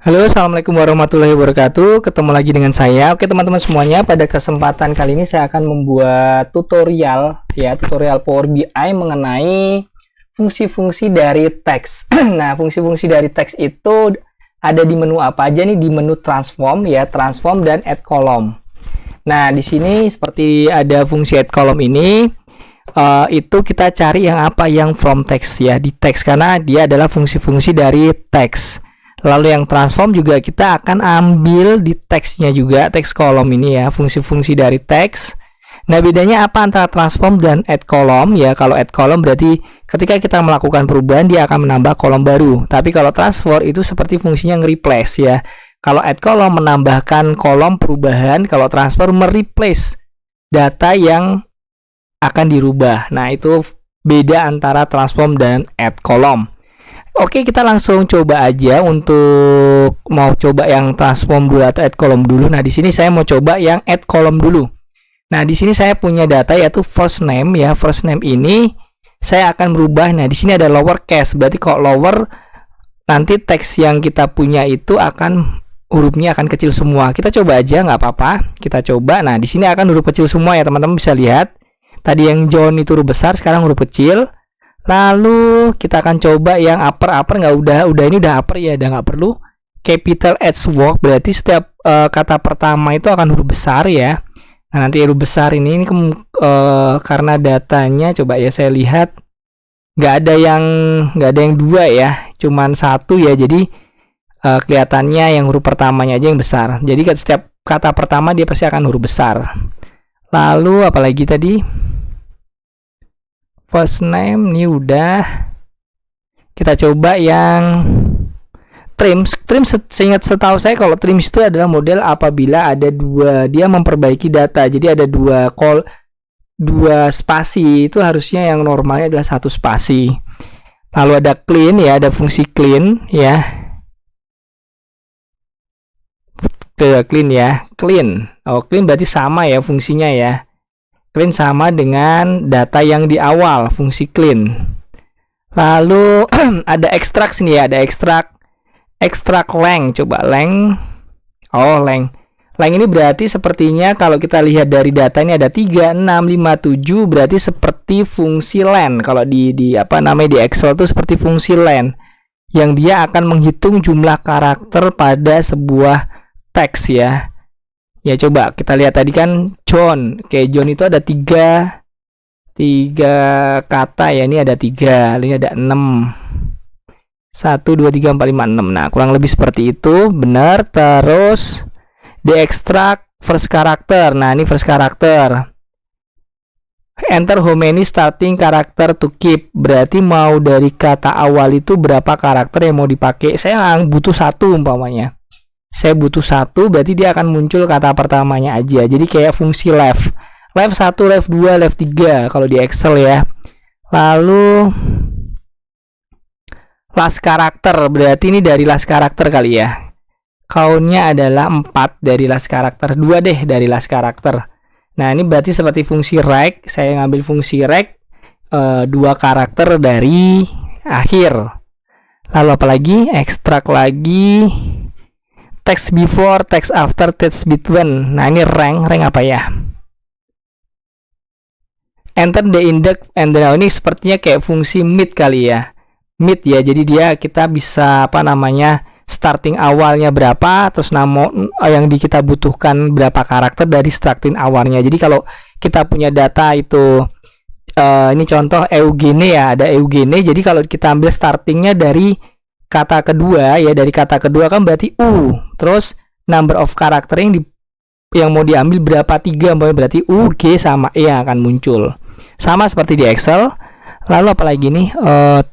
Halo, assalamualaikum warahmatullahi wabarakatuh. Ketemu lagi dengan saya. Oke, teman-teman semuanya, pada kesempatan kali ini saya akan membuat tutorial Power BI mengenai fungsi-fungsi dari teks. Nah, fungsi-fungsi dari teks itu ada di menu apa aja nih? Di menu transform transform dan add column. Nah, di sini seperti ada fungsi add column ini. Itu kita cari yang apa? Yang from text ya, di teks, karena dia adalah fungsi-fungsi dari teks. Lalu yang transform juga kita akan ambil di teksnya juga, teks kolom ini ya, fungsi-fungsi dari teks. Nah, bedanya apa antara transform dan add column ya? Kalau add column berarti ketika kita melakukan perubahan dia akan menambah kolom baru. Tapi kalau transform itu seperti fungsinya nge-replace ya. Kalau add column menambahkan kolom perubahan, kalau transform mereplace data yang akan dirubah. Nah, itu beda antara transform dan add column. Oke, kita langsung coba aja untuk mau coba yang transform dulu atau add column dulu. Nah, di sini saya mau coba yang add column dulu. Nah, di sini saya punya data yaitu first name ya. First name ini saya akan merubah. Nah, di sini ada lower case. Berarti kalau lower nanti teks yang kita punya itu akan hurufnya akan kecil semua. Kita coba aja, nggak apa-apa. Kita coba. Nah, di sini akan huruf kecil semua ya, teman-teman bisa lihat. Tadi yang John itu huruf besar, sekarang huruf kecil. Lalu kita akan coba yang upper nggak, udah ini udah upper ya, udah nggak perlu capital H work, berarti setiap kata pertama itu akan huruf besar ya. Nah, nanti huruf besar ini karena datanya coba ya saya lihat nggak ada yang dua ya, cuman satu ya, jadi kelihatannya yang huruf pertamanya aja yang besar. Jadi setiap kata pertama dia pasti akan huruf besar. Lalu apalagi tadi? First name ini udah. Kita coba yang trims. Setahu saya kalau trims itu adalah model apabila ada dia memperbaiki data. Jadi ada dua spasi, itu harusnya yang normalnya adalah satu spasi. Lalu ada clean ya, ada fungsi clean ya. Clean ya, clean. Oh, clean berarti sama ya fungsinya ya. Clean sama dengan data yang di awal, fungsi clean. Lalu ada extract sini ya, ada extract length. Coba length. Oh, length. Length ini berarti sepertinya kalau kita lihat dari data ini ada 3, 6, 5, 7, berarti seperti fungsi len. Kalau di Excel itu seperti fungsi len yang dia akan menghitung jumlah karakter pada sebuah teks ya. Ya, coba kita lihat tadi kan John. Oke, John itu ada tiga kata ya. Ini ada 3, ini ada 6. 1, 2, 3, 4, 5, 6. Nah, kurang lebih seperti itu. Benar. Terus di extract first character. Nah, ini first character. Enter how many starting character to keep. Berarti mau dari kata awal itu berapa karakter yang mau dipakai. Saya butuh 1 umpamanya. Saya butuh 1, berarti dia akan muncul kata pertamanya aja. Jadi kayak fungsi left 1, left 2, left 3 kalau di Excel ya. Lalu last character, berarti ini dari last character kali ya. Count-nya adalah 4 dari last character, 2 deh dari last character. Nah, ini berarti seperti fungsi rec. Saya ngambil fungsi rec 2 karakter dari akhir. Lalu apalagi? Extract lagi. Text before, text after, text between. Nah, ini rank apa ya? Enter the index and now ini sepertinya kayak fungsi mid kali ya. Mid ya. Jadi kita bisa starting awalnya berapa, terus yang kita butuhkan berapa karakter dari starting awalnya. Jadi kalau kita punya data itu ini contoh Eugene ya, ada Eugene. Jadi kalau kita ambil startingnya dari kata kedua ya, dari kata kedua kan berarti terus number of karakter yang mau diambil berapa, 3, berarti G sama E yang akan muncul sama seperti di Excel. Lalu apalagi nih,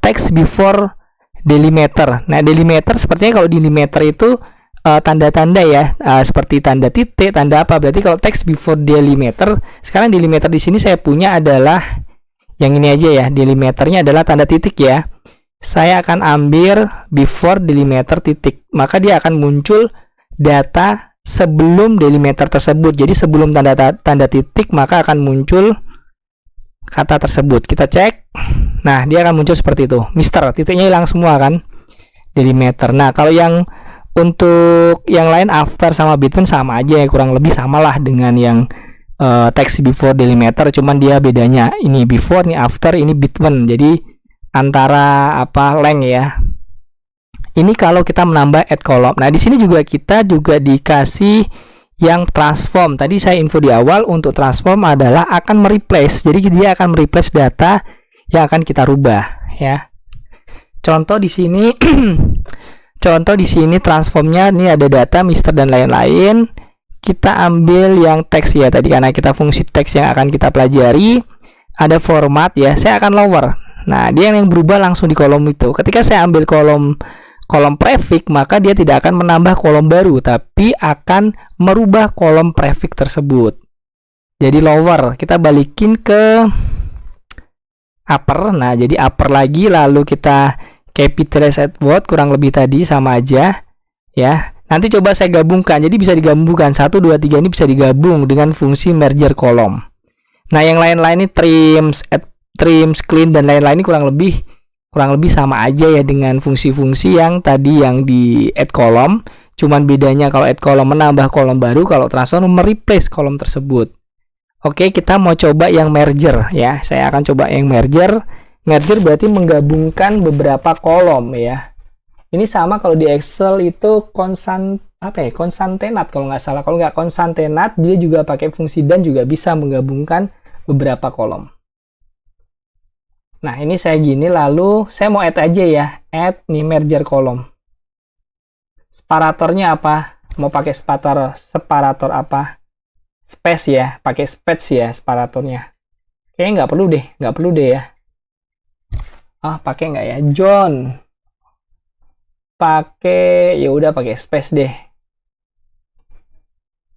text before delimiter. Nah, delimiter sepertinya kalau delimiter itu tanda-tanda ya, seperti tanda titik, tanda apa. Berarti kalau text before delimiter, sekarang delimiter di sini saya punya adalah yang ini aja ya, delimiternya adalah tanda titik ya. Saya akan ambil before delimiter titik, maka dia akan muncul data sebelum delimiter tersebut. Jadi sebelum tanda titik maka akan muncul kata tersebut. Kita cek. Nah, dia akan muncul seperti itu. Mister, titiknya hilang semua kan? Delimiter. Nah, kalau yang Untuk yang lain after sama between sama aja ya, kurang lebih samalah dengan yang text before delimiter, cuman dia bedanya ini before, ini after, ini between. Jadi antara apa length ya. Ini kalau kita menambah add column. Nah, di sini juga kita juga dikasih yang transform. Tadi saya info di awal untuk transform adalah akan mereplace. Jadi dia akan mereplace data yang akan kita rubah ya. Contoh di sini contoh di sini transformnya ini ada data Mister dan lain-lain. Kita ambil yang teks ya tadi karena kita fungsi teks yang akan kita pelajari. Ada format ya. Saya akan lower. Nah, dia yang berubah langsung di kolom itu. Ketika saya ambil kolom prefix, maka dia tidak akan menambah kolom baru, tapi akan merubah kolom prefix tersebut. Jadi lower, kita balikin ke upper. Nah, jadi upper lagi, lalu kita capitalize add word, kurang lebih tadi sama aja ya. Nanti coba saya gabungkan, jadi bisa digabungkan 1, 2, 3 ini bisa digabung dengan fungsi merger kolom. Nah, yang lain-lain ini trims, add trims, clean dan lain-lain ini kurang lebih sama aja ya dengan fungsi-fungsi yang tadi yang di add kolom. Cuman bedanya kalau add kolom menambah kolom baru, kalau transform mereplace kolom tersebut. Oke, kita mau coba yang merger ya. Saya akan coba yang merger. Merger berarti menggabungkan beberapa kolom ya. Ini sama kalau di Excel itu konsantenat kalau nggak salah. Kalau nggak konsantenat, dia juga pakai fungsi dan juga bisa menggabungkan beberapa kolom. Nah, ini saya gini, lalu saya mau add aja ya. Add nih merger kolom. Separatornya apa? Mau pakai separator apa? Space ya, pakai space ya separatornya. Kayaknya nggak perlu deh ya. Pakai nggak ya? John. Pakai, ya udah pakai space deh.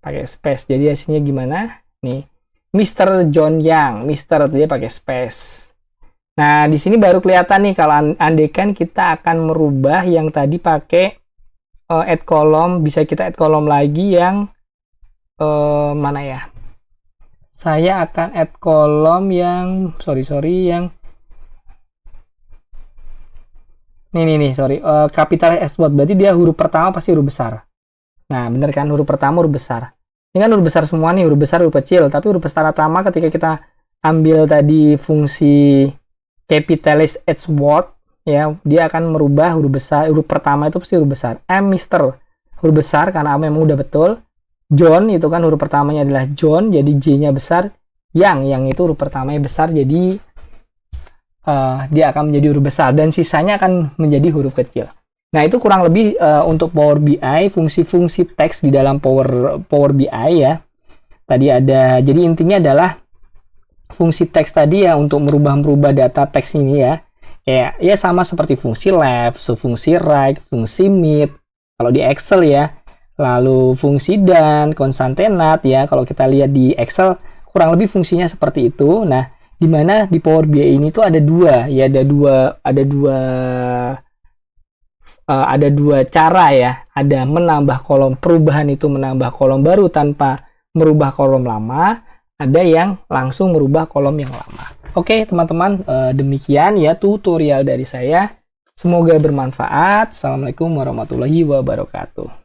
Pakai space. Jadi hasilnya gimana? Nih, Mr. John Yang. Mr. dia pakai space. Nah, di sini baru kelihatan nih kalau andaikan kita akan merubah yang tadi pakai add column, bisa kita add column lagi yang mana ya? Saya akan add column yang yang capital S word, berarti dia huruf pertama pasti huruf besar. Nah, bener kan, huruf pertama huruf besar. Ini kan huruf besar semua nih, huruf besar, huruf kecil, tapi huruf besar pertama ketika kita ambil tadi fungsi capitalize H word ya, dia akan merubah huruf besar, huruf pertama itu pasti huruf besar. Mr. huruf besar karena memang udah betul. John itu kan huruf pertamanya adalah John, jadi J-nya besar. Yang itu huruf pertamanya besar, jadi dia akan menjadi huruf besar dan sisanya akan menjadi huruf kecil. Nah, itu kurang lebih untuk Power BI, fungsi-fungsi teks di dalam Power BI ya. Tadi ada, jadi intinya adalah fungsi teks tadi ya untuk merubah data teks ini ya. Kayak ya sama seperti fungsi left, fungsi right, fungsi mid kalau di Excel ya. Lalu fungsi dan konsantenat ya, kalau kita lihat di Excel kurang lebih fungsinya seperti itu. Nah, di mana di Power BI ini tuh ada dua ya, ada dua cara ya. Ada menambah kolom, perubahan itu menambah kolom baru tanpa merubah kolom lama, ada yang langsung merubah kolom yang lama. Oke teman-teman, demikian ya tutorial dari saya, semoga bermanfaat. Assalamualaikum warahmatullahi wabarakatuh.